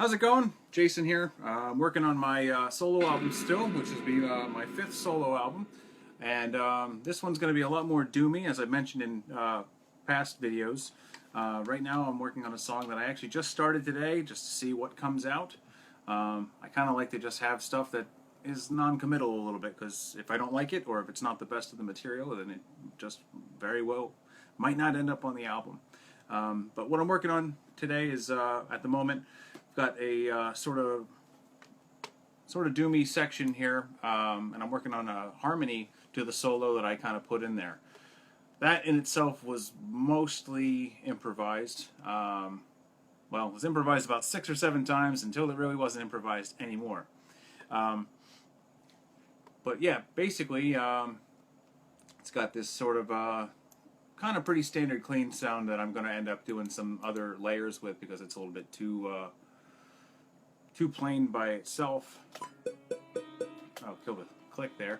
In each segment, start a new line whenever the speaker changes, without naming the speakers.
How's it going? Jason here. I'm working on my solo album still, which is my fifth solo album. And this one's going to be a lot more doomy, as I mentioned in past videos. Right now I'm working on a song that I actually just started today, just to see what comes out. I kind of like to just have stuff that is non-committal a little bit, because if I don't like it, or if it's not the best of the material, then it just very well might not end up on the album. But what I'm working on today is, at the moment, got a sort of doomy section here, and I'm working on a harmony to the solo that I kind of put in there. That in itself was mostly improvised. Well, it was improvised about 6 or 7 times until it really wasn't improvised anymore. But yeah, basically, it's got this sort of kind of pretty standard clean sound that I'm going to end up doing some other layers with, because it's a little bit too plain by itself. Oh, kill the click there.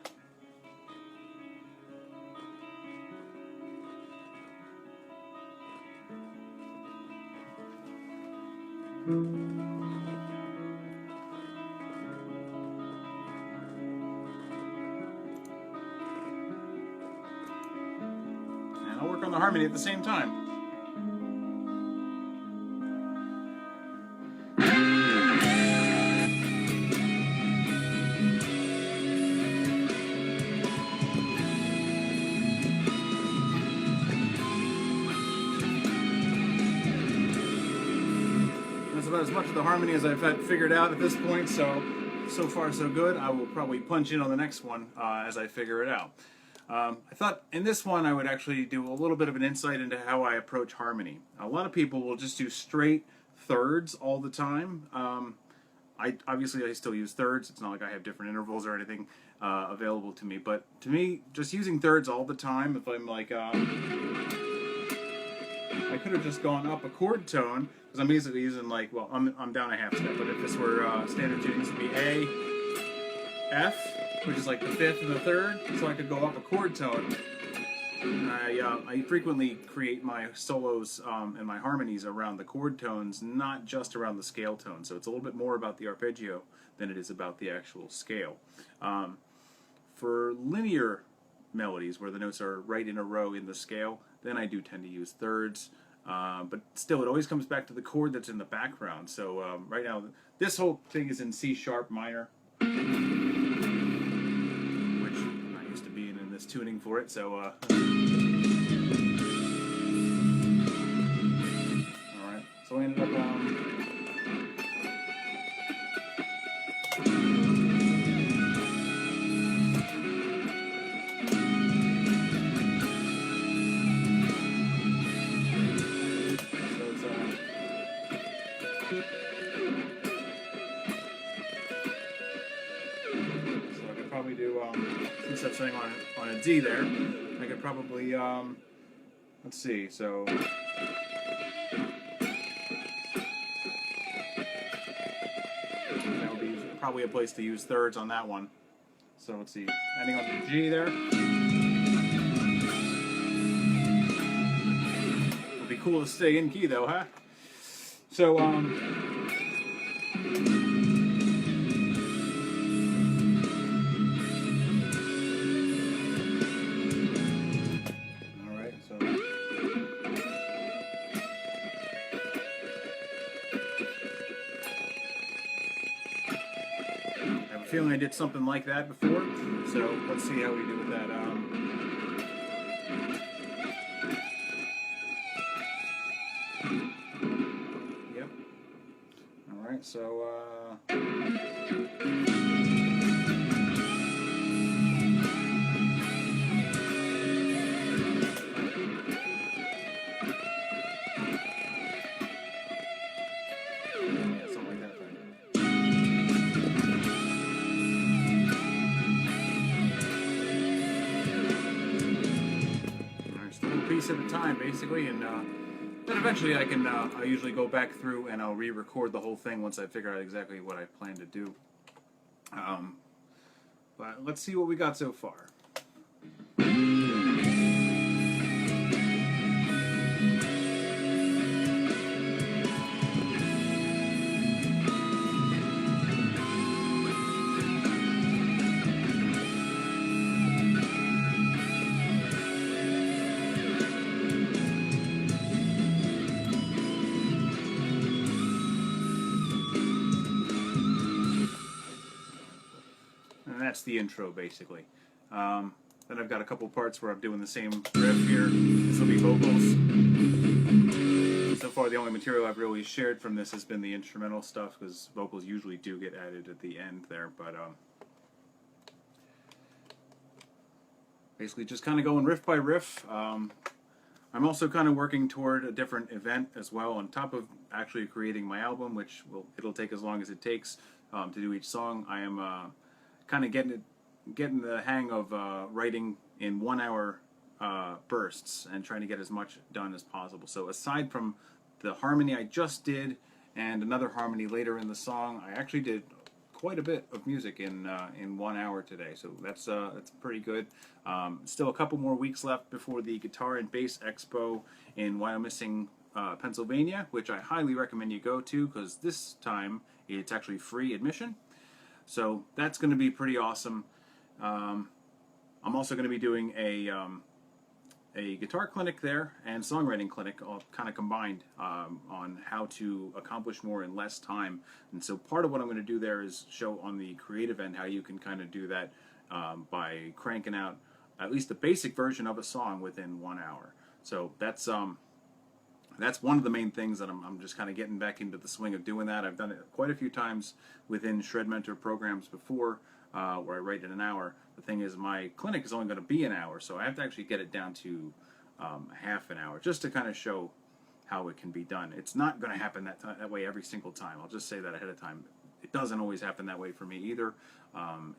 And I'll work on the harmony at the same time. That's about as much of the harmony as I've had figured out at this point, so far so good. I will probably punch in on the next one as I figure it out. I thought in this one I would actually do a little bit of an insight into how I approach harmony. A lot of people will just do straight thirds all the time. Obviously I still use thirds. It's not like I have different intervals or anything available to me, but to me, just using thirds all the time, if I'm like, I could have just gone up a chord tone, because I'm basically using, like, well, I'm down a half step, but if this were standard tuning, this would be A, F, which is like the 5th and the 3rd, so I could go up a chord tone. I frequently create my solos and my harmonies around the chord tones, not just around the scale tone, so it's a little bit more about the arpeggio than it is about the actual scale. For linear melodies, where the notes are right in a row in the scale, then I do tend to use thirds. But still, it always comes back to the chord that's in the background. So right now, this whole thing is in C sharp minor, which I'm not used to being in this tuning for it. So, all right. So I ended up probably do, since that's sitting on a D there, I could probably, let's see, so, that would be probably a place to use thirds on that one. So let's see, ending on the G there. Would be cool to stay in key though, huh? So, feeling I did something like that before, so let's see how we do with that. Yep. All right, so piece at a time, basically, and then eventually I can. I usually go back through and I'll re-record the whole thing once I figure out exactly what I plan to do. But let's see what we got so far. that's the intro basically. Then I've got a couple parts where I'm doing the same riff here. This will be vocals. So far the only material I've really shared from this has been the instrumental stuff, because vocals usually do get added at the end there, but basically just kind of going riff by riff. I'm also kind of working toward a different event as well, on top of actually creating my album, which it'll take as long as it takes to do each song. I am kind of getting the hang of writing in 1 hour bursts and trying to get as much done as possible. So aside from the harmony I just did and another harmony later in the song, I actually did quite a bit of music in 1 hour today, so that's pretty good. Still a couple more weeks left before the Guitar and Bass Expo in Wyomissing, Pennsylvania, which I highly recommend you go to, because this time it's actually free admission. So that's going to be pretty awesome. I'm also going to be doing a guitar clinic there and songwriting clinic, all kind of combined, on how to accomplish more in less time. And so part of what I'm going to do there is show on the creative end how you can kind of do that by cranking out at least the basic version of a song within 1 hour. So that's one of the main things that I'm just kind of getting back into the swing of doing that. I've done it quite a few times within ShredMentor programs before, where I write in an hour. The thing is, my clinic is only going to be an hour, so I have to actually get it down to half an hour, just to kind of show how it can be done. It's not going to happen that way every single time. I'll just say that ahead of time. It doesn't always happen that way for me either.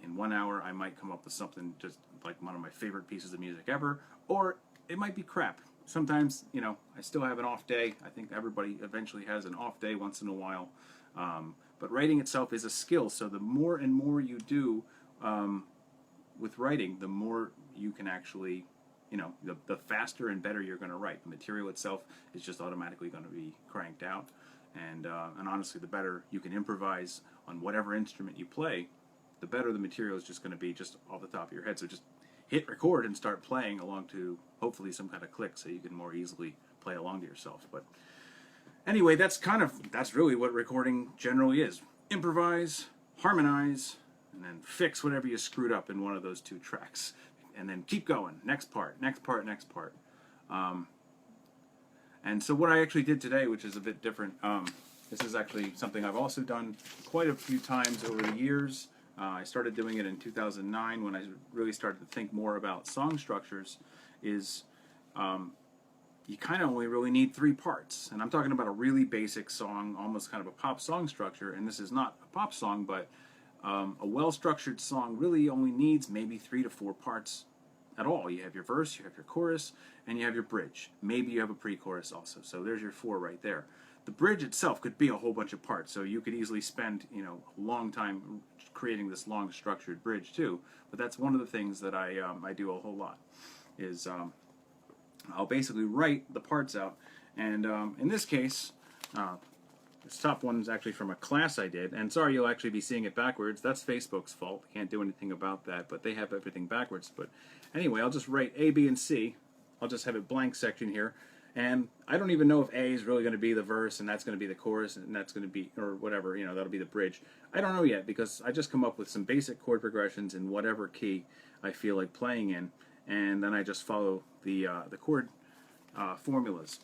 In 1 hour, I might come up with something just like one of my favorite pieces of music ever, or it might be crap. Sometimes, you know, I still have an off day. I think everybody eventually has an off day once in a while. But writing itself is a skill, so the more and more you do with writing, the more you can actually, you know, the faster and better you're going to write. The material itself is just automatically going to be cranked out. And honestly, the better you can improvise on whatever instrument you play, the better the material is just going to be just off the top of your head. So just hit record and start playing along to hopefully some kind of click, so you can more easily play along to yourself. But anyway, that's really what recording generally is. Improvise, harmonize, and then fix whatever you screwed up in one of those two tracks. And then keep going. Next part, next part, next part. And so what I actually did today, which is a bit different, this is actually something I've also done quite a few times over the years. I started doing it in 2009 when I really started to think more about song structures, is you kind of only really need 3 parts. And I'm talking about a really basic song, almost kind of a pop song structure, and this is not a pop song, but a well-structured song really only needs maybe 3 to 4 parts at all. You have your verse, you have your chorus, and you have your bridge. Maybe you have a pre-chorus also. So there's your 4 right there. The bridge itself could be a whole bunch of parts, so you could easily spend, you know, a long time creating this long structured bridge too. But that's one of the things that I do a whole lot, is I'll basically write the parts out. And in this case, this top one is actually from a class I did, and sorry you'll actually be seeing it backwards. That's Facebook's fault. I can't do anything about that, but they have everything backwards. But anyway, I'll just write A, B, and C. I'll just have a blank section here. And I don't even know if A is really going to be the verse, and that's going to be the chorus, and that's going to be, or whatever, you know, that'll be the bridge. I don't know yet, because I just come up with some basic chord progressions in whatever key I feel like playing in, and then I just follow the chord formulas.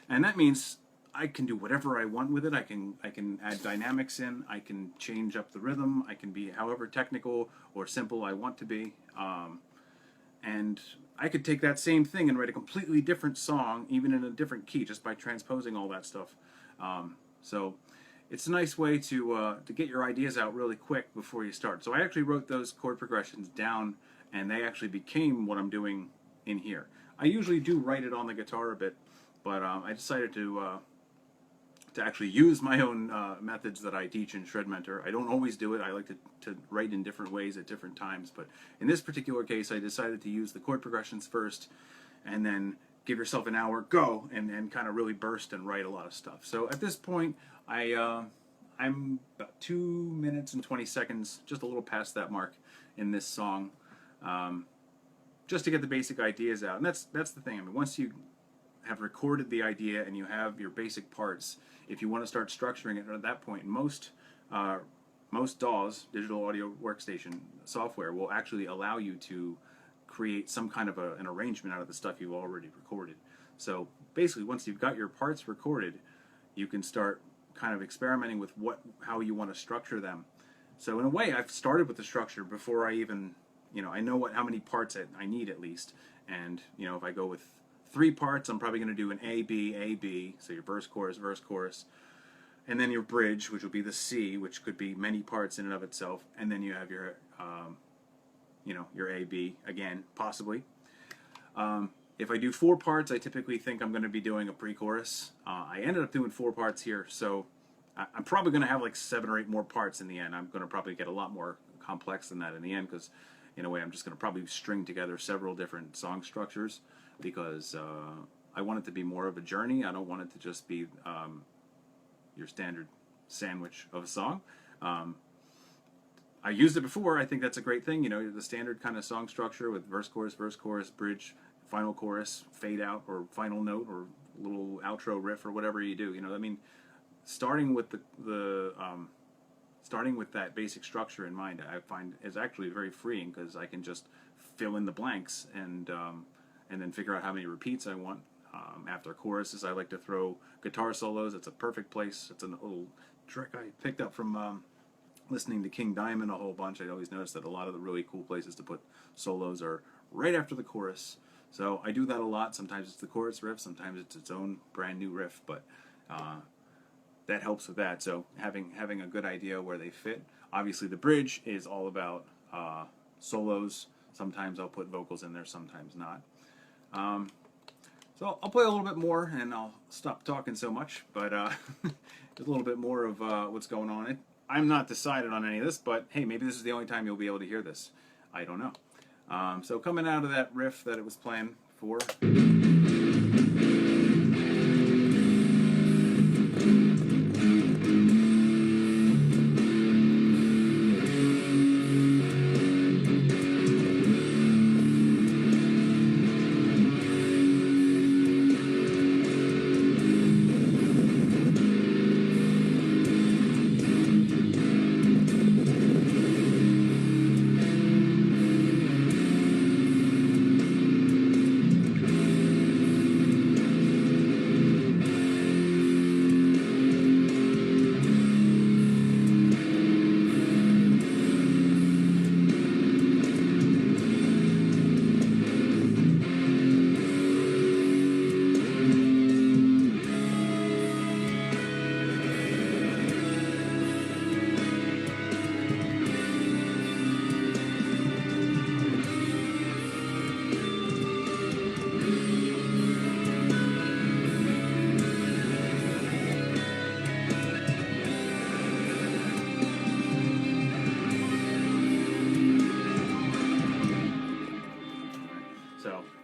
And that means I can do whatever I want with it. I can add dynamics in. I can change up the rhythm. I can be however technical or simple I want to be. And I could take that same thing and write a completely different song, even in a different key, just by transposing all that stuff. So it's a nice way to get your ideas out really quick before you start. So I actually wrote those chord progressions down, and they actually became what I'm doing in here. I usually do write it on the guitar a bit, but I decided to actually use my own methods that I teach in ShredMentor. I don't always do it. I like to write in different ways at different times, but in this particular case I decided to use the chord progressions first, and then give yourself an hour, go, and kind of really burst and write a lot of stuff. So at this point I'm about 2 minutes and 20 seconds, just a little past that mark in this song, just to get the basic ideas out. And that's the thing. I mean, once you have recorded the idea and you have your basic parts, if you want to start structuring it at that point, most most DAWs, digital audio workstation software, will actually allow you to create some kind of an arrangement out of the stuff you've already recorded. So basically, once you've got your parts recorded, you can start kind of experimenting with how you want to structure them. So in a way, I've started with the structure before I even, I know how many parts I need at least. And, if I go with 3 parts, I'm probably going to do an A, B, so your verse, chorus, and then your bridge, which will be the C, which could be many parts in and of itself, and then you have your, your A, B, again, possibly. If I do 4 parts, I typically think I'm going to be doing a pre-chorus. I ended up doing 4 parts here, so I'm probably going to have like 7 or 8 more parts in the end. I'm going to probably get a lot more complex than that in the end, because in a way I'm just going to probably string together several different song structures, because I want it to be more of a journey. I don't want it to just be your standard sandwich of a song. I used it before. I think that's a great thing. The standard kind of song structure with verse, chorus, bridge, final chorus, fade out, or final note, or little outro riff, or whatever you do. Starting with starting with that basic structure in mind, I find is actually very freeing, because I can just fill in the blanks and then figure out how many repeats I want. After choruses, I like to throw guitar solos. It's a perfect place. It's a little trick I picked up from listening to King Diamond a whole bunch. I always notice that a lot of the really cool places to put solos are right after the chorus. So I do that a lot. Sometimes it's the chorus riff, sometimes it's its own brand new riff, but that helps with that. So having a good idea where they fit. Obviously the bridge is all about solos. Sometimes I'll put vocals in there, sometimes not. So I'll play a little bit more and I'll stop talking so much, but just a little bit more of what's going on. I'm not decided on any of this, but hey, maybe this is the only time you'll be able to hear this. I don't know. So coming out of that riff that it was playing for.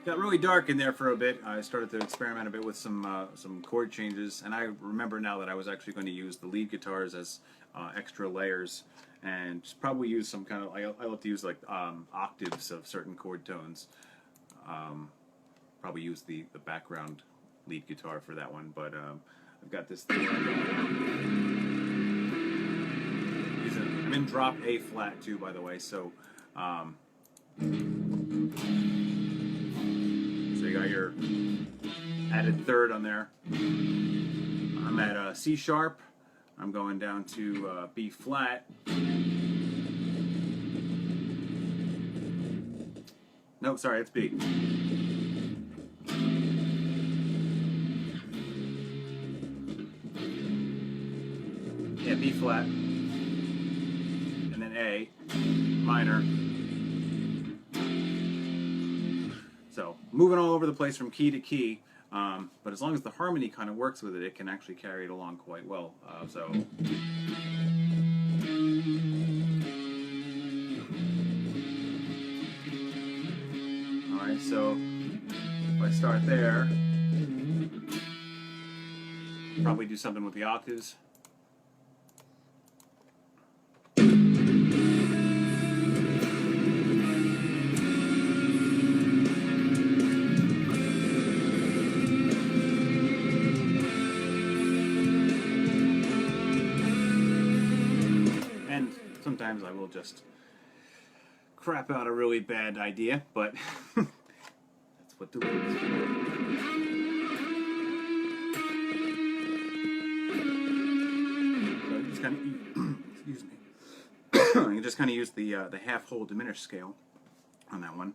Got really dark in there for a bit. I started to experiment a bit with some chord changes, and I remember now that I was actually going to use the lead guitars as extra layers, and probably use some kind of, I love to use like octaves of certain chord tones. Probably use the background lead guitar for that one, but I've got this thing. I'm in drop A flat too, by the way, so so you got your added third on there. I'm at C sharp. I'm going down to B flat. No, sorry, it's B. Yeah, B flat. And then A minor. So moving all over the place from key to key, but as long as the harmony kind of works with it, it can actually carry it along quite well. Alright, so if I start there, probably do something with the octaves. sometimes I will just crap out a really bad idea, but that's what the rules are. So I just kind of excuse me. I just kind of use the half-whole diminished scale on that one.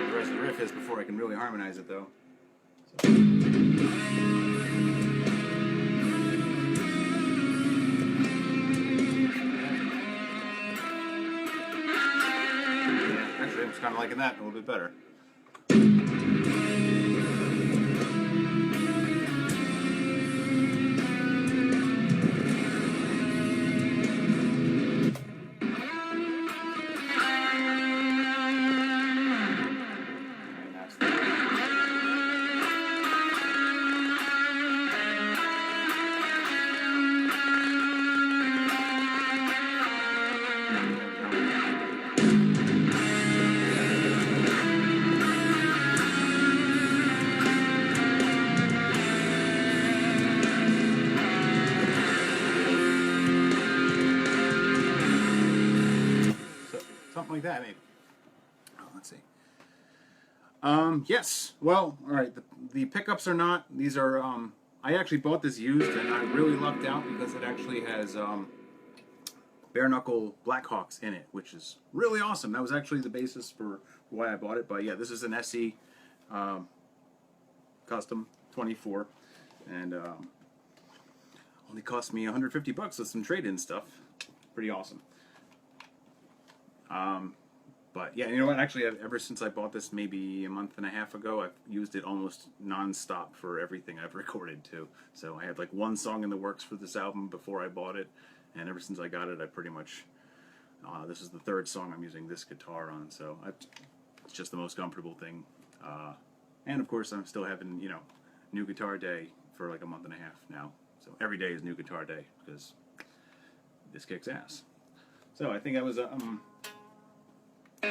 The rest of the riff is before I can really harmonize it, though. So. I'm just kind of liking that a little bit better. Something like that, maybe. Oh, let's see. Yes. Well, all right. The pickups are not. These are. I actually bought this used, and I really lucked out because it actually has bare knuckle Blackhawks in it, which is really awesome. That was actually the basis for why I bought it. But yeah, this is an SE Custom 24, and only cost me $150 with some trade-in stuff. Pretty awesome. But yeah, you know what? Actually, ever since I bought this maybe a month and a half ago, I've used it almost non-stop for everything I've recorded too. So I had like one song in the works for this album before I bought it, and ever since I got it, I pretty much this is the third song I'm using this guitar on. So it's just the most comfortable thing. And of course, I'm still having new guitar day for like a month and a half now. So every day is new guitar day because this kicks ass. So I think I was so I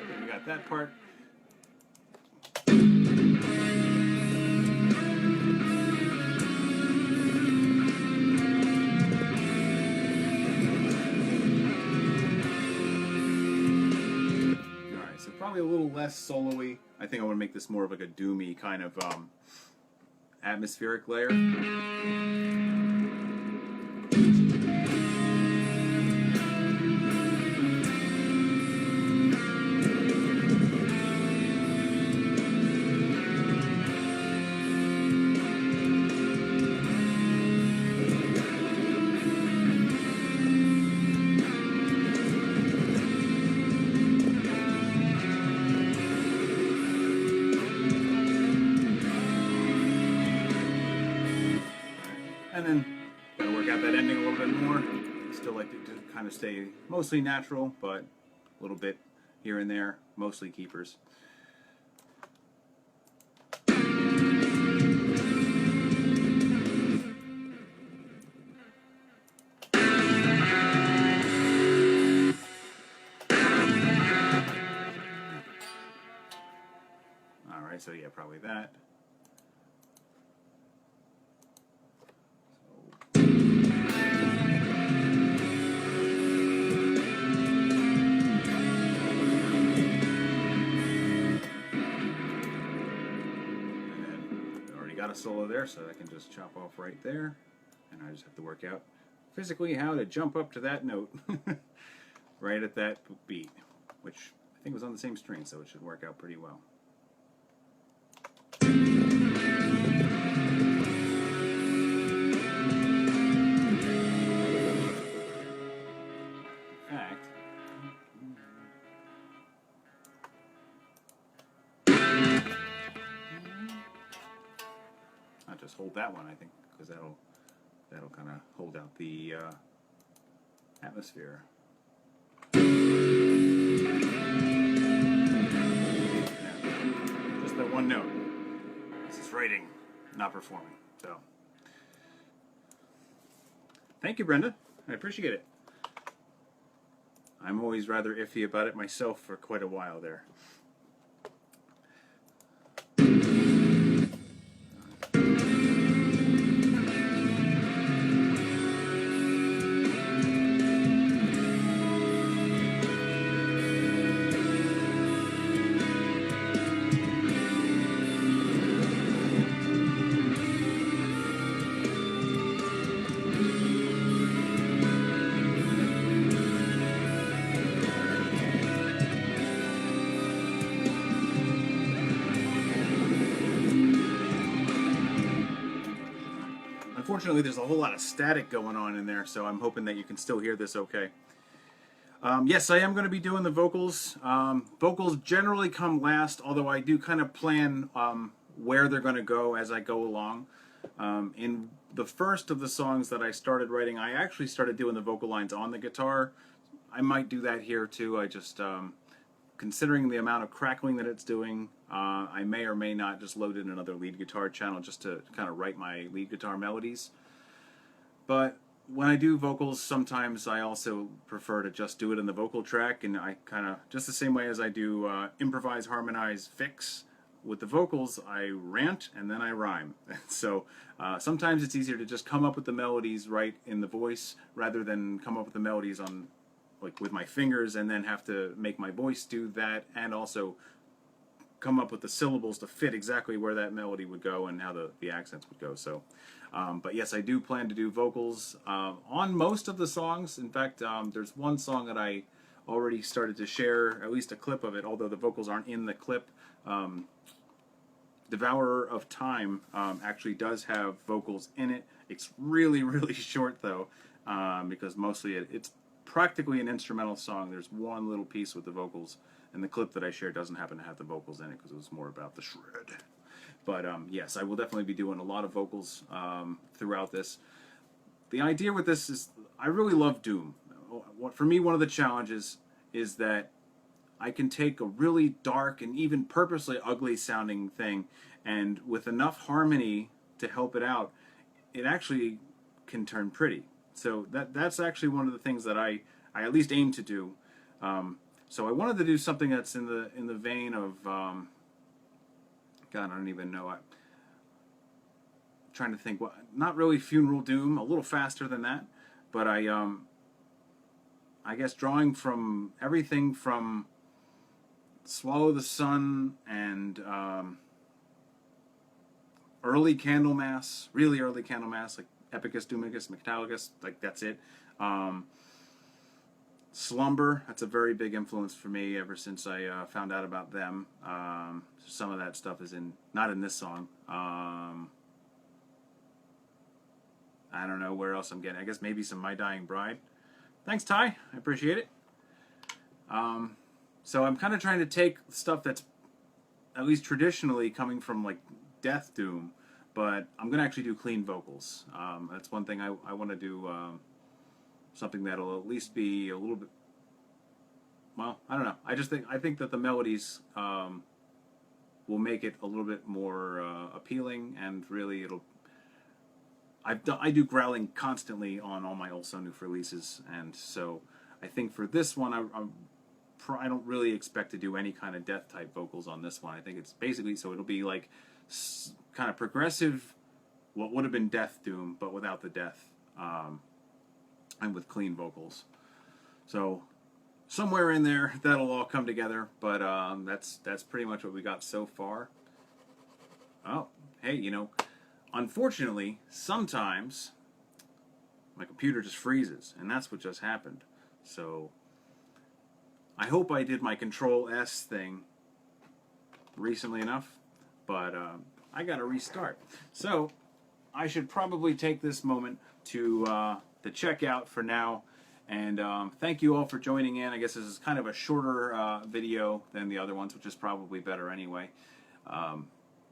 think we got that part. Alright, so probably a little less solo-y. I think I want to make this more of like a doomy kind of atmospheric layer. And then gotta work out that ending a little bit more. Still like it to kind of stay mostly natural, but a little bit here and there, mostly keepers. Alright, so yeah, probably that. Got a solo there, so I can just chop off right there, and I just have to work out physically how to jump up to that note right at that beat, which I think was on the same string, so it should work out pretty well. In fact, I'll just hold that one, I think, because that'll kind of hold out the atmosphere. Yeah, just that one note. writing, not performing. So, thank you, Brenda. I appreciate it. I'm always rather iffy about it myself for quite a while there. Unfortunately, there's a whole lot of static going on in there, so I'm hoping that you can still hear this okay. Yes, I am going to be doing the vocals. Vocals generally come last, although I do kind of plan where they're going to go as I go along. In the first of the songs that I started writing, I actually started doing the vocal lines on the guitar. I might do that here too. I just, considering the amount of crackling that it's doing, I may or may not just load in another lead guitar channel just to kind of write my lead guitar melodies. But when I do vocals, sometimes I also prefer to just do it in the vocal track, and I kind of, just the same way as I do improvise, harmonize, fix, with the vocals, I rant and then I rhyme. So sometimes it's easier to just come up with the melodies right in the voice rather than come up with the melodies on, like, with my fingers and then have to make my voice do that and also come up with the syllables to fit exactly where that melody would go and how the accents would go. So, but yes, I do plan to do vocals on most of the songs. In fact, there's one song that I already started to share, at least a clip of it, although the vocals aren't in the clip. Devourer of Time actually does have vocals in it. It's really, really short though, because mostly it's practically an instrumental song. There's one little piece with the vocals, and the clip that I shared doesn't happen to have the vocals in it because it was more about the shred. But yes, I will definitely be doing a lot of vocals throughout this. The idea with this is I really love Doom. For me, one of the challenges is that I can take a really dark and even purposely ugly sounding thing, and with enough harmony to help it out, it actually can turn pretty. So that's actually one of the things that I at least aim to do. So I wanted to do something that's in the vein of God, I don't even know. I'm trying to think. What, not really funeral doom. A little faster than that, but I guess drawing from everything from Swallow the Sun and early Candlemas, really early Candlemas, like Epicus, Doomicus, Metallicus, like that's it. Slumber, that's a very big influence for me ever since I found out about them. Some of that stuff is not in this song. I don't know where else I'm getting. I guess maybe some My Dying Bride. Thanks, Ty. I appreciate it. So I'm kind of trying to take stuff that's at least traditionally coming from like death doom, but I'm going to actually do clean vocals. That's one thing I want to do, something that'll at least be a little bit, well, I don't know. I think that the melodies will make it a little bit more appealing, and really I do growling constantly on all my old Sonoof releases, and so I think for this one I don't really expect to do any kind of death type vocals on this one. I think it's basically, so it'll be like kind of progressive, what would have been death doom, but without the death, and with clean vocals. So somewhere in there that'll all come together, but that's pretty much what we got so far. Oh, hey, unfortunately, sometimes my computer just freezes, and that's what just happened. So I hope I did my Control S thing recently enough, but I gotta restart. So I should probably take this moment to check out for now, and thank you all for joining in. I guess this is kind of a shorter video than the other ones, which is probably better anyway.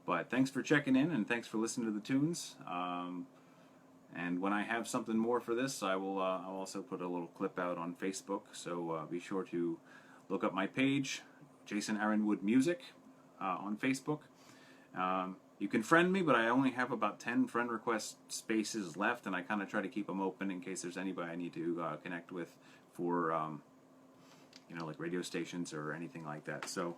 But thanks for checking in, and thanks for listening to the tunes. And when I have something more for this, I'll also put a little clip out on Facebook. So be sure to look up my page, Jason Aaronwood Music, on Facebook. You can friend me, but I only have about 10 friend request spaces left, and I kind of try to keep them open in case there's anybody I need to connect with for, like radio stations or anything like that. So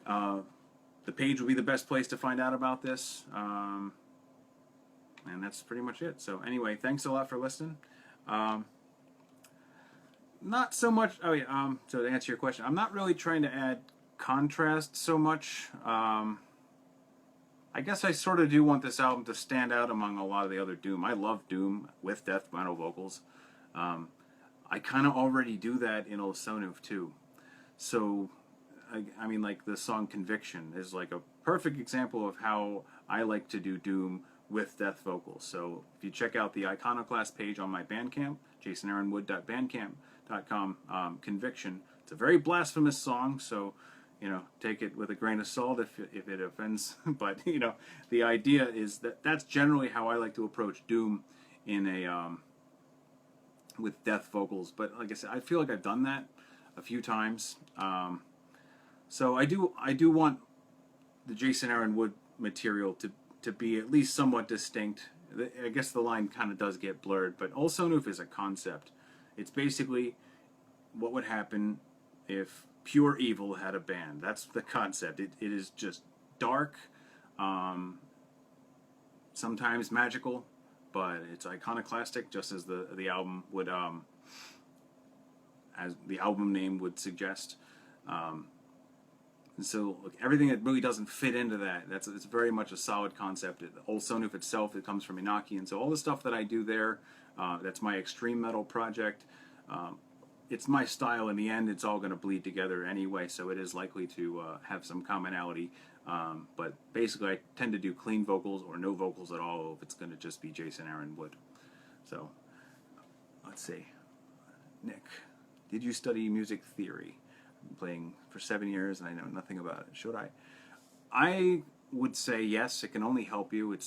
the page will be the best place to find out about this. And that's pretty much it. So anyway, thanks a lot for listening. Not so much. Oh yeah. So to answer your question, I'm not really trying to add contrast so much. I guess I sort of do want this album to stand out among a lot of the other Doom. I love Doom with death metal vocals. I kind of already do that in Olsonuf too. So, I mean, like the song Conviction is like a perfect example of how I like to do Doom with death vocals. So if you check out the Iconoclast page on my Bandcamp, jasonaaronwood.bandcamp.com, Conviction, it's a very blasphemous song, so take it with a grain of salt if it offends. But the idea is that that's generally how I like to approach Doom in a with death vocals. But like I said, I feel like I've done that a few times. So I do want the Jason Aaron Wood material to be at least somewhat distinct. I guess the line kind of does get blurred, but Olsonuf is a concept. It's basically what would happen if Pure Evil had a band. That's the concept. It is just dark, sometimes magical, but it's iconoclastic, just as the album would, as the album name would suggest. And so look, everything that really doesn't fit into that, it's very much a solid concept. Olsonuf itself, it comes from Inaki, and so all the stuff that I do there, that's my extreme metal project. It's my style. In the end, it's all going to bleed together anyway, so it is likely to have some commonality. But basically, I tend to do clean vocals or no vocals at all if it's going to just be Jason Aaron Wood. So, let's see. Nick, did you study music theory? I've been playing for 7 years and I know nothing about it. Should I? I would say yes, it can only help you.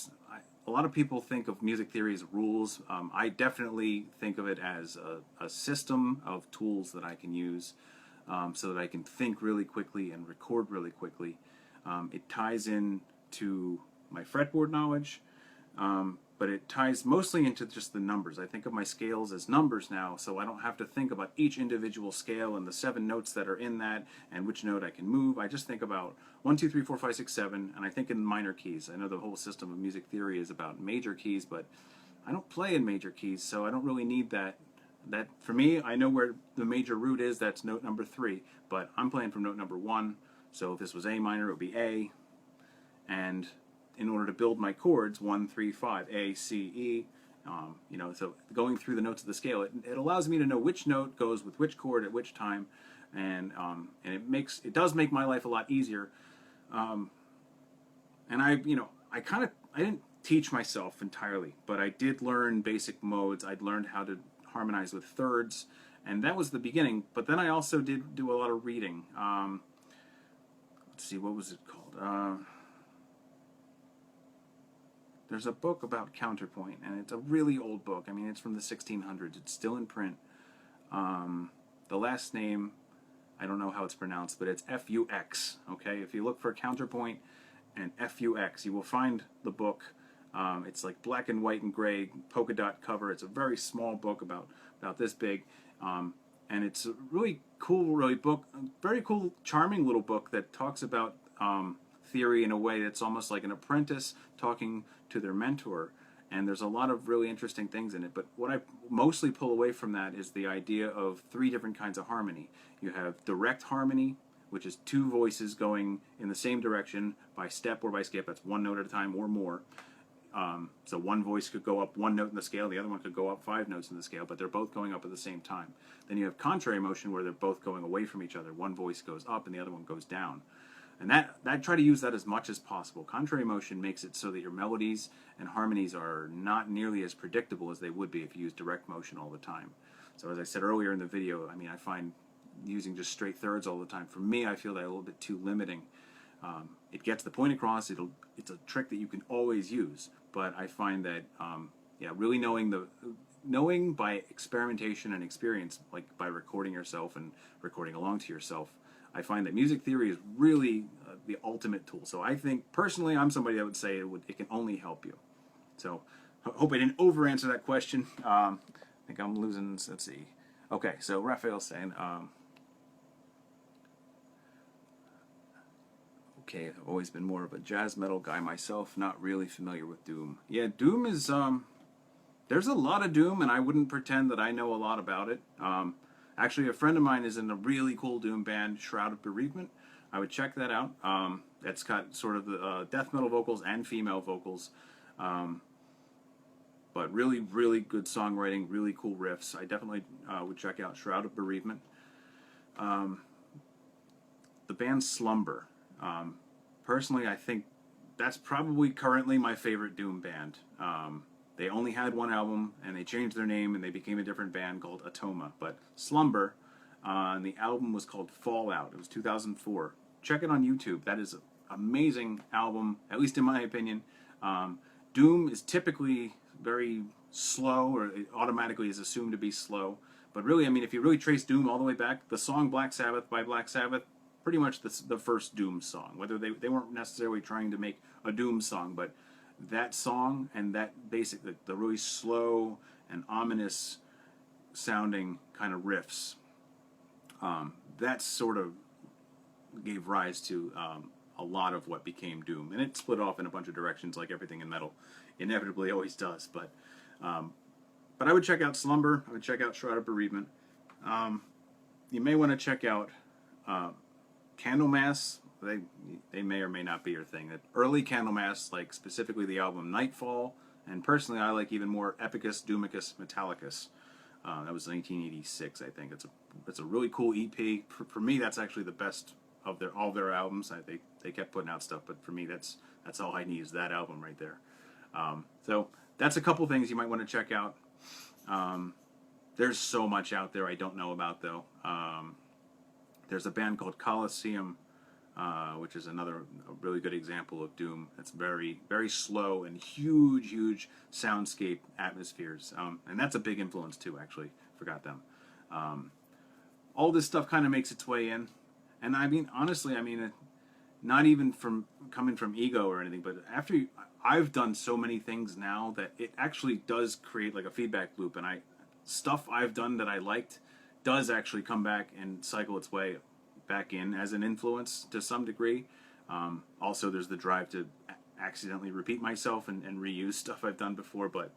A lot of people think of music theory as rules. I definitely think of it as a system of tools that I can use so that I can think really quickly and record really quickly. It ties in to my fretboard knowledge, but it ties mostly into just the numbers. I think of my scales as numbers now, so I don't have to think about each individual scale and the 7 notes that are in that and which note I can move. I just think about 1, 2, 3, 4, 5, 6, 7, and I think in minor keys. I know the whole system of music theory is about major keys, but I don't play in major keys, so I don't really need that. That for me, I know where the major root is. That's note number 3, but I'm playing from note number 1. So if this was A minor, it would be A, and in order to build my chords, 1, 3, 5, A, C, E, so going through the notes of the scale, it allows me to know which note goes with which chord at which time, and it does make my life a lot easier. And I didn't teach myself entirely, but I did learn basic modes. I'd learned how to harmonize with thirds, and that was the beginning. But then I also did do a lot of reading. Let's see, what was it called? There's a book about counterpoint, and it's a really old book. I mean, it's from the 1600s. It's still in print. The last name, I don't know how it's pronounced, but it's F-U-X, okay? If you look for counterpoint and F-U-X, you will find the book. It's like black and white and gray, polka dot cover. It's a very small book about this big. And it's a really cool, very cool, charming little book that talks about theory in a way that's almost like an apprentice talking to their mentor. And there's a lot of really interesting things in it. But what I mostly pull away from that is the idea of 3 different kinds of harmony. You have direct harmony, which is 2 voices going in the same direction by step or by skip. That's 1 note at a time or more. So one voice could go up 1 note in the scale, the other one could go up 5 notes in the scale, but they're both going up at the same time. Then you have contrary motion, where they're both going away from each other. One voice goes up and the other one goes down. And I try to use that as much as possible. Contrary motion makes it so that your melodies and harmonies are not nearly as predictable as they would be if you use direct motion all the time. So as I said earlier in the video, I mean, I find using just straight thirds all the time, for me, I feel that a little bit too limiting. It gets the point across. It's a trick that you can always use, but I find that really knowing by experimentation and experience, like by recording yourself and recording along to yourself, I find that music theory is really the ultimate tool. So I think personally, I'm somebody that would say it can only help you. So hope I didn't over answer that question. I think I'm losing. Let's see. Okay, so Raphael's saying, okay, I've always been more of a jazz metal guy myself, not really familiar with Doom. Yeah, Doom is, there's a lot of Doom, and I wouldn't pretend that I know a lot about it. Actually, a friend of mine is in a really cool Doom band, Shroud of Bereavement. I would check that out. It's got sort of the death metal vocals and female vocals. But really, really good songwriting, really cool riffs. I definitely would check out Shroud of Bereavement. The band Slumber. Personally, I think that's probably currently my favorite Doom band. They only had one album, and they changed their name, and they became a different band called Atoma. But Slumber, and the album was called Fallout. It was 2004. Check it on YouTube. That is an amazing album, at least in my opinion. Doom is typically very slow, or it automatically is assumed to be slow. But really, I mean, if you really trace Doom all the way back, the song Black Sabbath by Black Sabbath, pretty much the first Doom song. Whether they weren't necessarily trying to make a Doom song, but that song and that basic, the really slow and ominous sounding kind of riffs, that sort of gave rise to a lot of what became Doom. And it split off in a bunch of directions like everything in metal inevitably always does. But I would check out Slumber. I would check out Shroud of Bereavement. You may want to check out Candlemass. They may or may not be your thing. Early Candlemass, like specifically the album Nightfall, and personally I like even more Epicus, Doomicus, Metallicus. That was 1986, I think. It's a really cool EP. For me, that's actually the best of all their albums. They kept putting out stuff, but for me, that's all I need is that album right there. So that's a couple things you might want to check out. There's so much out there I don't know about, though. There's a band called Colosseum, which is a really good example of Doom. It's very, very slow and huge soundscape atmospheres. And that's a big influence, too, actually. Forgot them. All this stuff kind of makes its way in. And I mean, honestly, not even coming from ego or anything, but I've done so many things now that it actually does create like a feedback loop, and stuff I've done that I liked does actually come back and cycle its way back in as an influence to some degree. Also, there's the drive to accidentally repeat myself and reuse stuff I've done before, but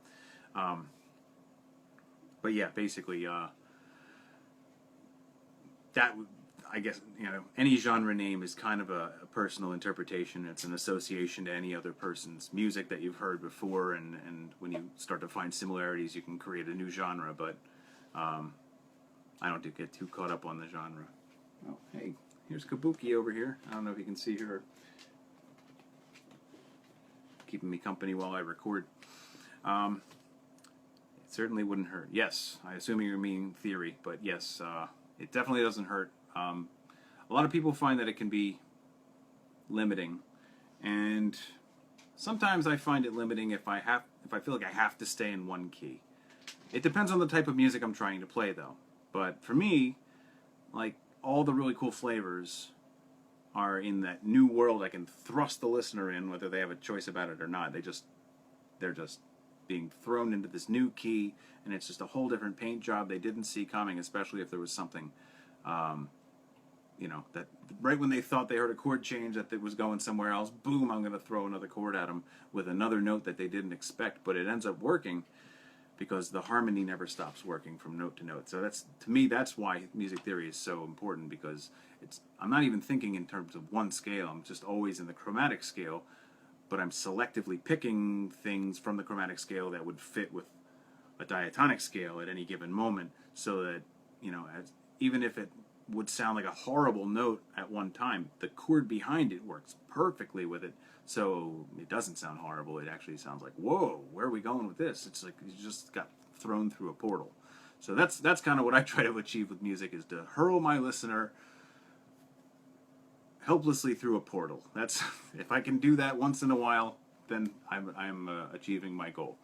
yeah, basically, that, I guess, any genre name is kind of a personal interpretation. It's an association to any other person's music that you've heard before, and when you start to find similarities, you can create a new genre, but I don't get too caught up on the genre. Oh, hey, here's Kabuki over here. I don't know if you can see her keeping me company while I record. It certainly wouldn't hurt. Yes, I assume you're meaning theory, but yes, it definitely doesn't hurt. A lot of people find that it can be limiting, and sometimes I find it limiting if I feel like I have to stay in one key. It depends on the type of music I'm trying to play, though. But for me, like, all the really cool flavors are in that new world I can thrust the listener in, whether they have a choice about it or not. They're just being thrown into this new key, and it's just a whole different paint job they didn't see coming, especially if there was something that right when they thought they heard a chord change that it was going somewhere else, boom, I'm going to throw another chord at them with another note that they didn't expect, but it ends up working because the harmony never stops working from note to note. So to me, that's why music theory is so important, because I'm not even thinking in terms of one scale. I'm just always in the chromatic scale, but I'm selectively picking things from the chromatic scale that would fit with a diatonic scale at any given moment, so that, even if it would sound like a horrible note at one time, the chord behind it works perfectly with it, so it doesn't sound horrible. It actually sounds like, whoa, where are we going with this? It's like you just got thrown through a portal. So that's kind of what I try to achieve with music, is to hurl my listener helplessly through a portal. That's if I can do that once in a while, then I'm achieving my goal.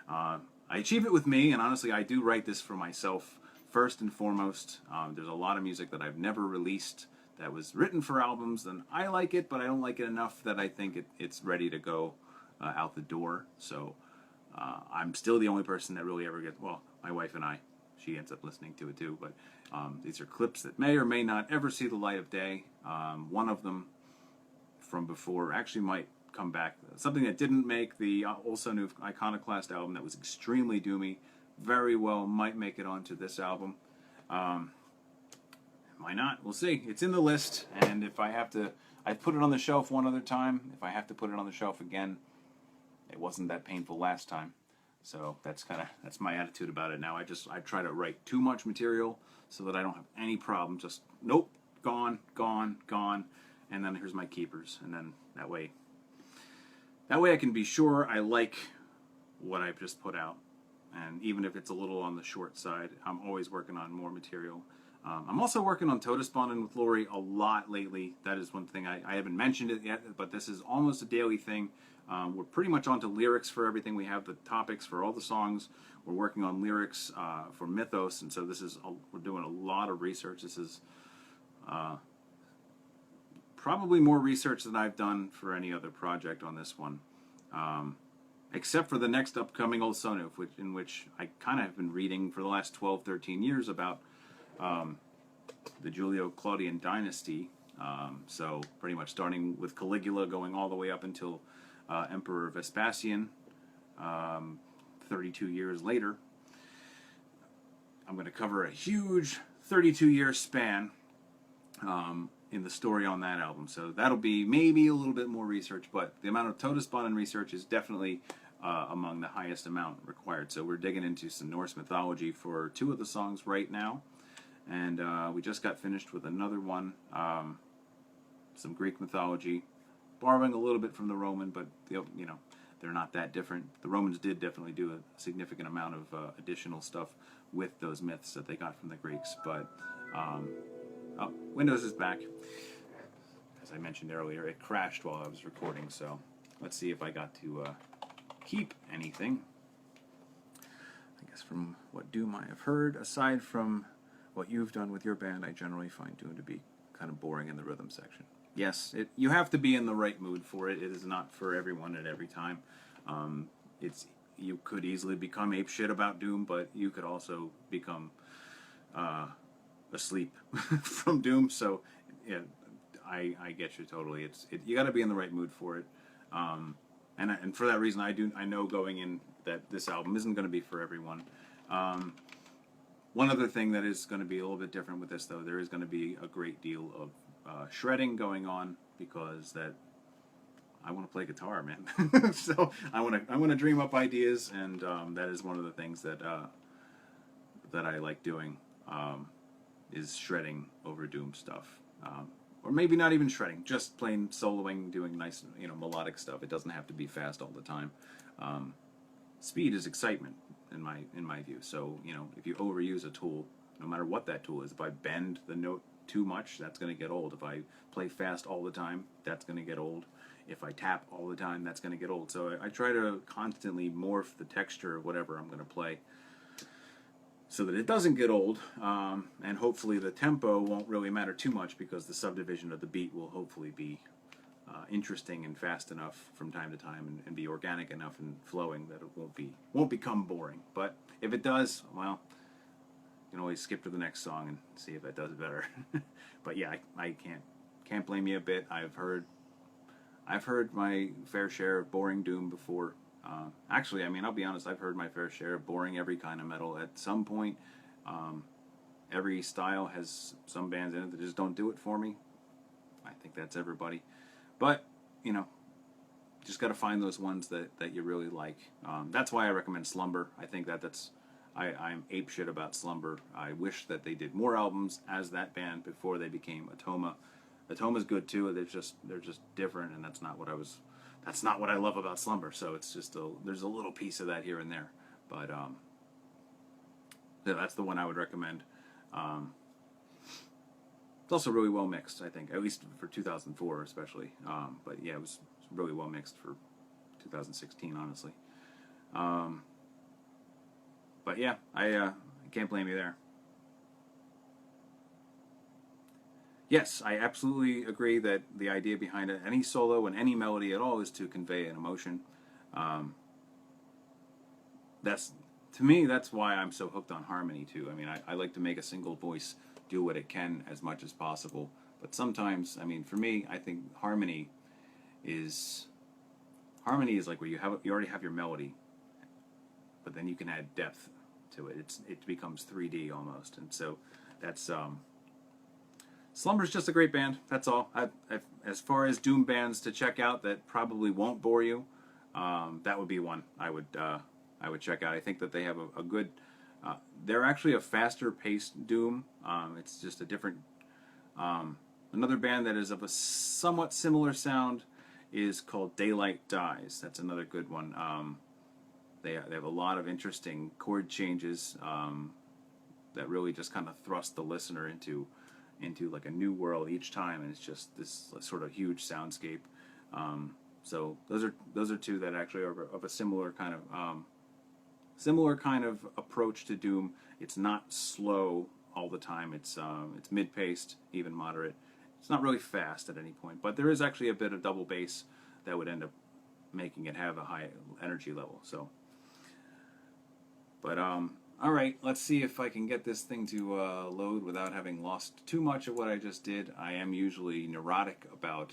I achieve it with me, and honestly, I do write this for myself first and foremost. There's a lot of music that I've never released that was written for albums, then I like it, but I don't like it enough that I think it's ready to go out the door. So I'm still the only person that really ever gets, well, my wife and I, she ends up listening to it too, but these are clips that may or may not ever see the light of day. One of them from before actually might come back. Something that didn't make the Also New Iconoclast album that was extremely doomy, very well might make it onto this album. Why not? We'll see. It's in the list, and if I have to, I put it on the shelf one other time. If I have to put it on the shelf again, it wasn't that painful last time. So that's my attitude about it now. I try to write too much material so that I don't have any problem. Just nope, gone, gone, gone, and then here's my keepers, and then that way I can be sure I like what I've just put out. And even if it's a little on the short side, I'm always working on more material. I'm also working on Todespannen with Lori a lot lately. That is one thing I haven't mentioned it yet, but this is almost a daily thing. We're pretty much onto lyrics for everything. We have the topics for all the songs. We're working on lyrics for Mythos, and so we're doing a lot of research. This is probably more research than I've done for any other project on this one. Except for the next upcoming Ulsonów, in which I kind of have been reading for the last 12, 13 years about the Julio-Claudian dynasty. So pretty much starting with Caligula, going all the way up until Emperor Vespasian, 32 years later. I'm going to cover a huge 32-year span in the story on that album. So that'll be maybe a little bit more research, but the amount of Todespannen research is definitely among the highest amount required. So we're digging into some Norse mythology for 2 of the songs right now. And we just got finished with another one, some Greek mythology, borrowing a little bit from the Roman, but they're not that different. The Romans did definitely do a significant amount of additional stuff with those myths that they got from the Greeks. But Windows is back. As I mentioned earlier, it crashed while I was recording, so let's see if I got to keep anything. I guess from what Doom I have heard, aside from what you've done with your band, I generally find Doom to be kind of boring in the rhythm section. Yes, you have to be in the right mood for it. It is not for everyone at every time. You could easily become apeshit about Doom, but you could also become asleep from Doom. So, yeah, I get you totally. You got to be in the right mood for it. And for that reason, I know going in that this album isn't going to be for everyone. One other thing that is going to be a little bit different with this, though, there is going to be a great deal of shredding going on, because I want to play guitar, man. So I want to dream up ideas, and that is one of the things that I like doing, is shredding over Doom stuff. Or maybe not even shredding, just plain soloing, doing nice, melodic stuff. It doesn't have to be fast all the time. Speed is excitement, in my view. So, if you overuse a tool, no matter what that tool is, if I bend the note too much, that's going to get old. If I play fast all the time, that's going to get old. If I tap all the time, that's going to get old. So I try to constantly morph the texture of whatever I'm going to play so that it doesn't get old, and hopefully the tempo won't really matter too much, because the subdivision of the beat will hopefully be interesting and fast enough from time to time, and be organic enough and flowing that it won't become boring. But if it does, well, you can always skip to the next song and see if that does better. But yeah, I can't blame you a bit. I've heard my fair share of boring Doom before. Actually, I'll be honest, I've heard my fair share of boring every kind of metal at some point. Every style has some bands in it that just don't do it for me. I think that's everybody. But, just got to find those ones that you really like. That's why I recommend Slumber. I think I'm apeshit about Slumber. I wish that they did more albums as that band before they became Atoma. Atoma's good too. They're just different, and that's not what I love about Slumber. So it's just there's a little piece of that here and there. But yeah, that's the one I would recommend. It's also really well mixed, I think, at least for 2004 especially. But yeah, it was really well mixed for 2016, honestly. But yeah, I can't blame you there. Yes, I absolutely agree that the idea behind it, any solo and any melody at all, is to convey an emotion. Um, that's to me, that's why I'm so hooked on harmony too. I mean, I like to make a single voice do what it can as much as possible. But sometimes, I mean, for me, I think is harmony is like where you already have your melody, but then you can add depth to it. It becomes 3D almost, and so that's Slumber's just a great band. That's all. As far as doom bands to check out that probably won't bore you, that would be one I would check out. I think that they have a good. They're actually a faster paced doom. It's just a different. Another band that is of a somewhat similar sound is called Daylight Dies. That's another good one. They have a lot of interesting chord changes that really just kind of thrust the listener into like a new world each time, and it's just this sort of huge soundscape. So those are two that actually are of a similar kind of approach to doom. It's not slow all the time. It's mid-paced, even moderate. It's not really fast at any point, but there is actually a bit of double bass that would end up making it have a high energy level. So, but all right, let's see if I can get this thing to load without having lost too much of what I just did. I am usually neurotic about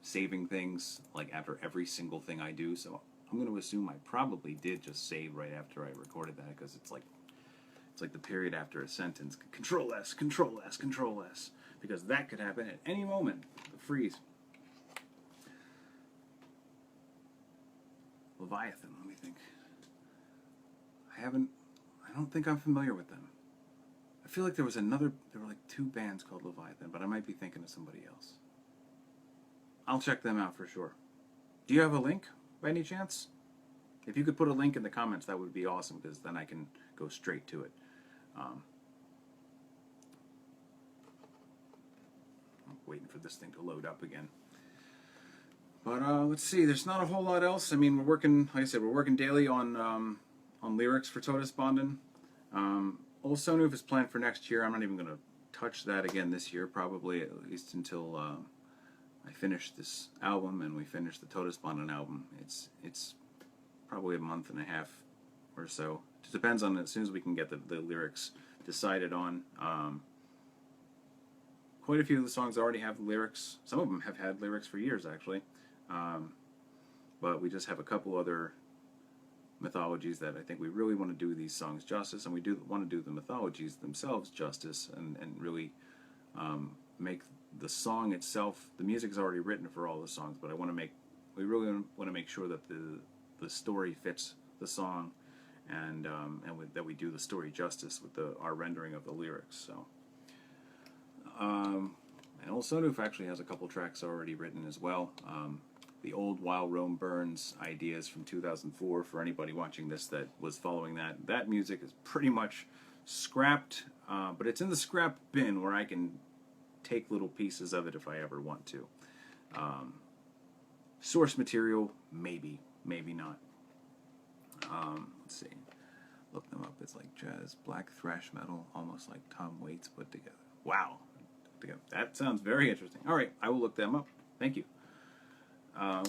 saving things like after every single thing I do, so I'm going to assume I probably did just save right after I recorded that, because it's like the period after a sentence. Control S, Control S, Control S, because that could happen at any moment. The freeze. Leviathan, let me think. I don't think I'm familiar with them. I feel like there were like two bands called Leviathan, but I might be thinking of somebody else. I'll check them out for sure. Do you have a link by any chance? If you could put a link in the comments, that would be awesome, because then I can go straight to it. I'm waiting for this thing to load up again. But let's see, there's not a whole lot else. I mean, like I said, we're working daily on lyrics for Todesbanden. Old Sonoof is planned for next year. I'm not even going to touch that again this year, probably at least until I finish this album and we finish the Todesbanden album. It's probably a month and a half or so. It depends on as soon as we can get the lyrics decided on. Quite a few of the songs already have lyrics. Some of them have had lyrics for years, actually. But we just have a couple other mythologies that I think we really want to do these songs justice, and we do want to do the mythologies themselves justice, and really make the song itself. The music is already written for all the songs, but we really want to make sure that the story fits the song, and that we do the story justice with our rendering of the lyrics. So, and Old Sonoof actually has a couple tracks already written as well. The old While Rome Burns ideas from 2004, for anybody watching this that was following that music is pretty much scrapped, but it's in the scrap bin where I can take little pieces of it if I ever want to. Source material, maybe not. Let's see. Look them up. It's like jazz, black thrash metal, almost like Tom Waits put together. Wow. That sounds very interesting. All right, I will look them up. Thank you.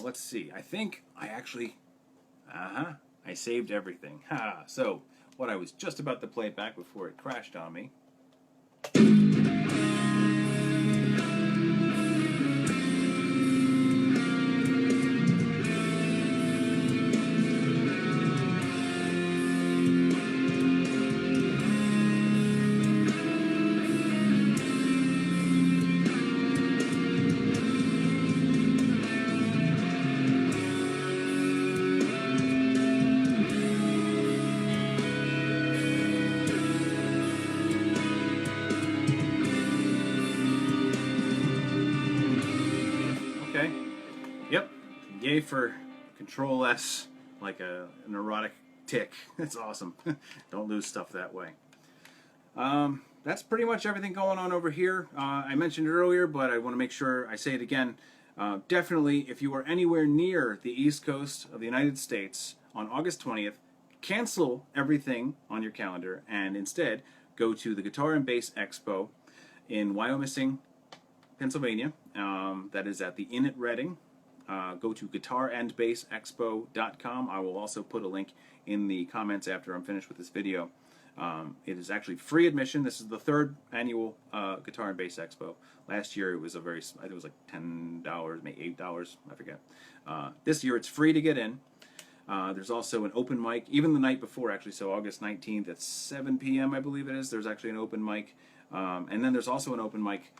Let's see. I think I actually... I saved everything. So, what I was just about to play back before it crashed on me... Okay. Yep. Yay for Control S, like a neurotic tick. That's awesome. Don't lose stuff that way. That's pretty much everything going on over here. I mentioned it earlier, but I want to make sure I say it again. Definitely, if you are anywhere near the East Coast of the United States on August 20th, cancel everything on your calendar and instead go to the Guitar and Bass Expo in Wyomissing, Pennsylvania. That is at the Inn at Reading. Go to guitarandbassexpo.com. I will also put a link in the comments after I'm finished with this video. It is actually free admission. This is the third annual Guitar and Bass Expo. Last year it was I think it was like $10, maybe $8, I forget. This year it's free to get in. There's also an open mic, even the night before actually, so August 19th at 7 p.m. I believe it is. There's actually an open mic. And then there's also an open mic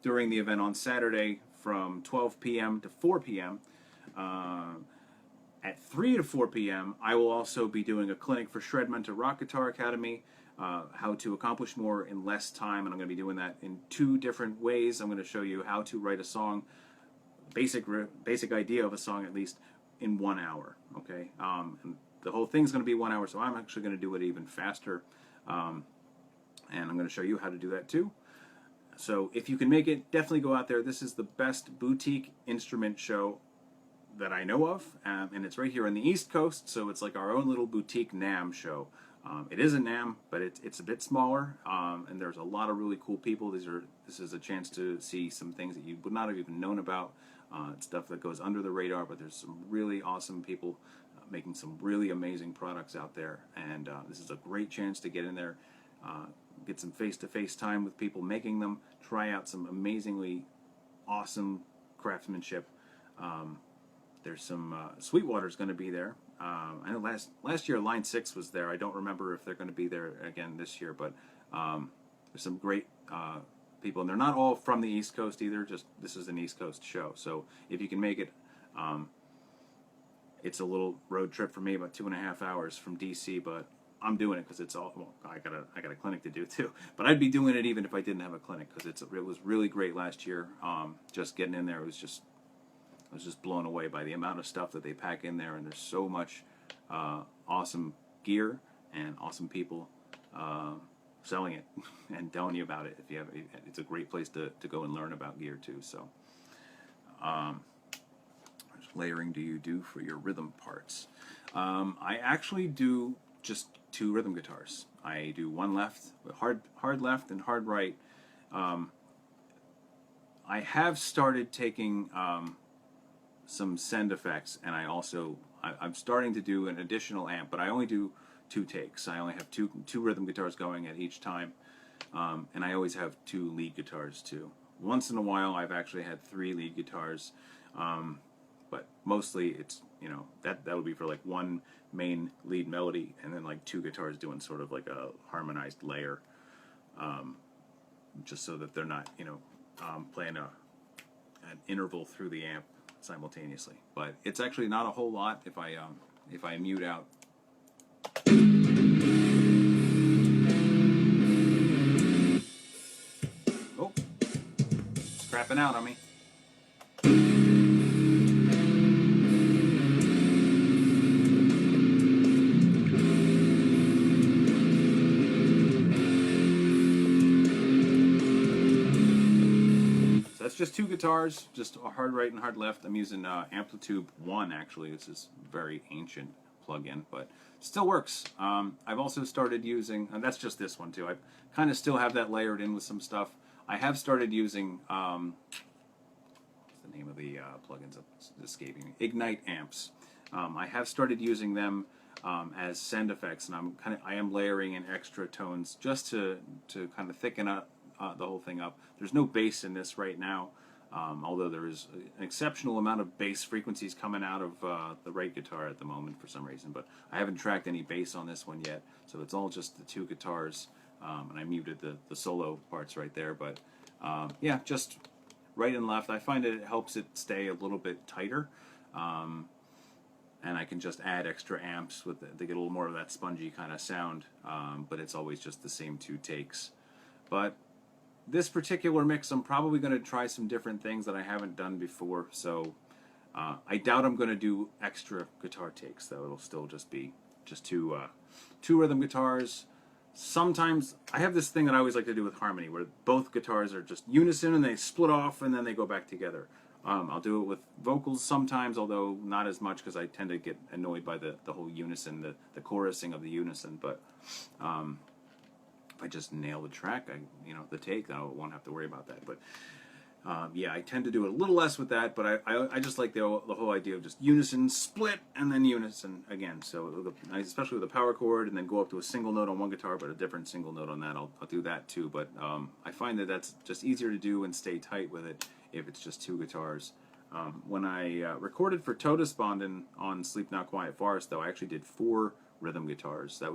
during the event on Saturday from 12 p.m. to 4 p.m. At 3 to 4 p.m., I will also be doing a clinic for Shredmentor Rock Guitar Academy, how to accomplish more in less time, and I'm going to be doing that in 2 different ways. I'm going to show you how to write a song, basic idea of a song at least, in 1 hour, okay? And the whole thing's going to be 1 hour, so I'm actually going to do it even faster, and I'm going to show you how to do that too. So if you can make it, definitely go out there. This is the best boutique instrument show that I know of, and it's right here on the East Coast, so it's like our own little boutique NAMM show. It is a NAMM, but it's a bit smaller, and there's a lot of really cool people. This is a chance to see some things that you would not have even known about. It's stuff that goes under the radar, but there's some really awesome people making some really amazing products out there, and this is a great chance to get in there, get some face-to-face time with people making them, try out some amazingly awesome craftsmanship. There's some Sweetwater's going to be there. I know last year Line 6 was there. I don't remember if they're going to be there again this year, but there's some great people, and they're not all from the East Coast either. Just this is an East Coast show, so if you can make it, it's a little road trip for me, about 2.5 hours from DC, but I'm doing it because it's all. Well, I got a clinic to do too, but I'd be doing it even if I didn't have a clinic because it was really great last year. Just getting in there, I was just blown away by the amount of stuff that they pack in there, and there's so much awesome gear and awesome people selling it and telling you about it. It's a great place to go and learn about gear too. So, which layering do you do for your rhythm parts? I actually do just 2 rhythm guitars. I do one left, hard left and hard right. I have started taking some send effects, and I'm starting to do an additional amp, but I only do 2 takes. I only have two rhythm guitars going at each time, and I always have 2 lead guitars too. Once in a while I've actually had 3 lead guitars, but mostly it's, that would be for like 1 main lead melody and then like 2 guitars doing sort of like a harmonized layer, just so that they're not playing an interval through the amp simultaneously. But it's actually not a whole lot if I mute out. Oh, crapping out on me. Just 2 guitars, just a hard right and hard left. I'm using Amplitube 1 actually. This is a very ancient plug-in, but still works. I've also started using, and that's just this one too. I kind of still have that layered in with some stuff. I have started using, what's the name of the plugins? It's escaping me. Ignite amps. I have started using them as send effects, and I am layering in extra tones just to kind of thicken up the whole thing up. There's no bass in this right now, although there is an exceptional amount of bass frequencies coming out of the right guitar at the moment for some reason, but I haven't tracked any bass on this one yet, so it's all just the 2 guitars, and I muted the solo parts right there, but yeah, just right and left. I find it helps it stay a little bit tighter, and I can just add extra amps to get a little more of that spongy kind of sound, but it's always just the same 2 takes. But this particular mix, I'm probably going to try some different things that I haven't done before, so I doubt I'm going to do extra guitar takes, though. It'll still just be just 2 rhythm guitars. Sometimes I have this thing that I always like to do with harmony, where both guitars are just unison and they split off and then they go back together. I'll do it with vocals sometimes, although not as much because I tend to get annoyed by the whole unison, the chorusing of the unison. But if I just nail the track, the take, I won't have to worry about that. But yeah, I tend to do it a little less with that, but I just like the whole idea of just unison, split, and then unison again. So especially with a power chord, and then go up to a single note on one guitar, but a different single note on that. I'll do that too. But I find that that's just easier to do and stay tight with it if it's just two guitars. When I recorded for Todesbanden on Sleep Now Quiet Forest, though, I actually did 4 rhythm guitars. That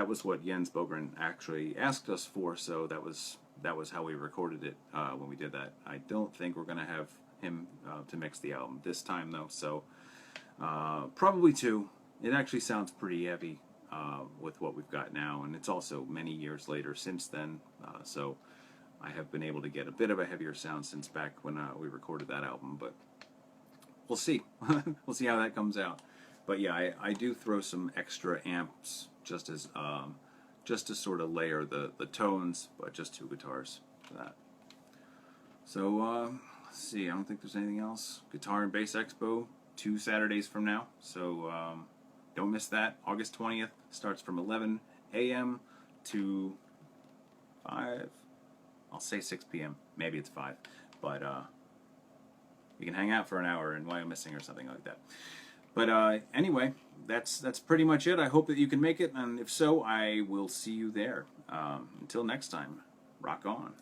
was what Jens Bogren actually asked us for, so that was how we recorded it when we did that. I don't think we're going to have him to mix the album this time, though, so probably 2. It actually sounds pretty heavy with what we've got now, and it's also many years later since then, so I have been able to get a bit of a heavier sound since back when we recorded that album, but we'll see. We'll see how that comes out. But yeah, I do throw some extra amps just to sort of layer the tones, but just 2 guitars for that. So let's see, I don't think there's anything else. Guitar and Bass Expo, 2 Saturdays from now, so don't miss that. August 20th starts from 11 a.m. to 5. I'll say 6 p.m. Maybe it's 5, but you can hang out for an hour in Wyomissing or something like that. But anyway, that's pretty much it. I hope that you can make it, and if so, I will see you there. Until next time, rock on.